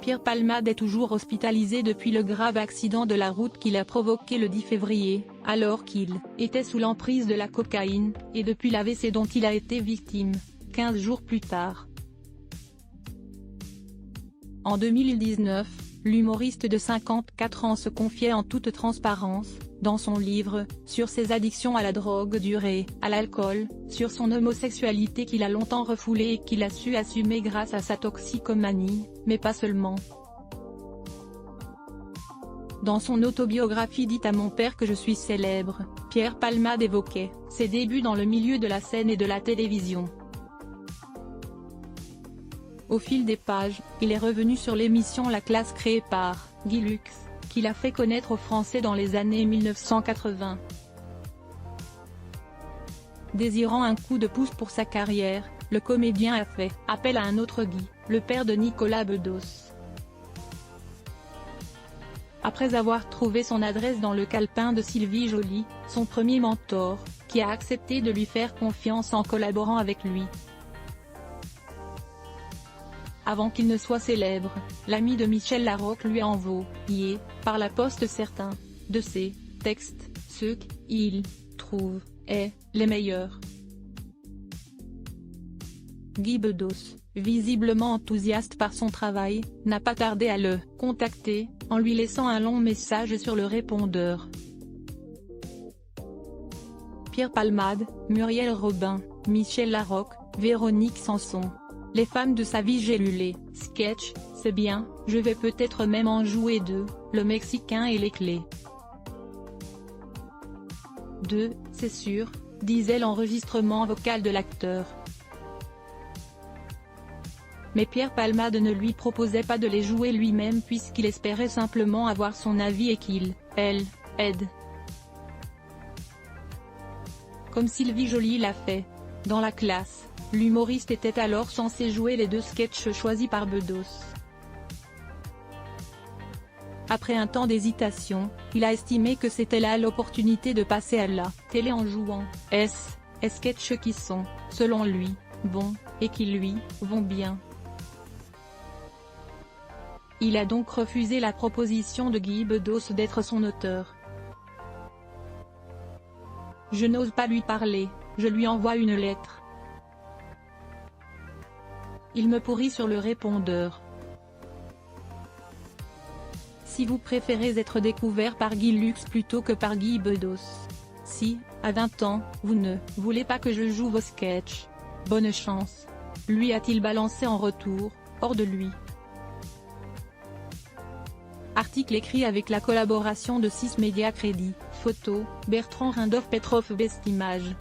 Pierre Palmade est toujours hospitalisé depuis le grave accident de la route qu'il a provoqué le 10 février, alors qu'il était sous l'emprise de la cocaïne, et depuis l'AVC dont il a été victime, 15 jours plus tard. En 2019, l'humoriste de 54 ans se confiait en toute transparence, dans son livre, sur ses addictions à la drogue dure et à l'alcool, sur son homosexualité qu'il a longtemps refoulée et qu'il a su assumer grâce à sa toxicomanie, mais pas seulement. Dans son autobiographie dite « À mon père que je suis célèbre », Pierre Palmade évoquait ses débuts dans le milieu de la scène et de la télévision. Au fil des pages, il est revenu sur l'émission La Classe créée par Guy Lux, qu'il a fait connaître aux Français dans les années 1980. Désirant un coup de pouce pour sa carrière, le comédien a fait appel à un autre Guy, le père de Nicolas Bedos. Après avoir trouvé son adresse dans le calepin de Sylvie Joly, son premier mentor, qui a accepté de lui faire confiance en collaborant avec lui. Avant qu'il ne soit célèbre, l'ami de Michel Larocque lui a envoyé, par la poste certains de ses textes, ceux qu'il trouve les meilleurs. Guy Bedos, visiblement enthousiaste par son travail, n'a pas tardé à le contacter, en lui laissant un long message sur le répondeur. Pierre Palmade, Muriel Robin, Michel Larocque, Véronique Sanson. Les femmes de sa vie gélulée, sketch, c'est bien, je vais peut-être même en jouer deux, le Mexicain et les clés. 2, c'est sûr, disait l'enregistrement vocal de l'acteur. Mais Pierre Palmade ne lui proposait pas de les jouer lui-même puisqu'il espérait simplement avoir son avis et qu'il, aide. Comme Sylvie Joly l'a fait. Dans La Classe, l'humoriste était alors censé jouer les deux sketchs choisis par Bedos. Après un temps d'hésitation, il a estimé que c'était là l'opportunité de passer à la télé en jouant les sketchs qui sont, selon lui, bons, et qui lui vont bien. Il a donc refusé la proposition de Guy Bedos d'être son auteur. Je n'ose pas lui parler, je lui envoie une lettre. Il me pourrit sur le répondeur. Si vous préférez être découvert par Guy Lux plutôt que par Guy Bedos. Si, à 20 ans, vous ne voulez pas que je joue vos sketchs. Bonne chance. Lui a-t-il balancé en retour, hors de lui. Article écrit avec la collaboration de 6 Médias Crédit, photo, Bertrand Rindoff Petrov Best Image.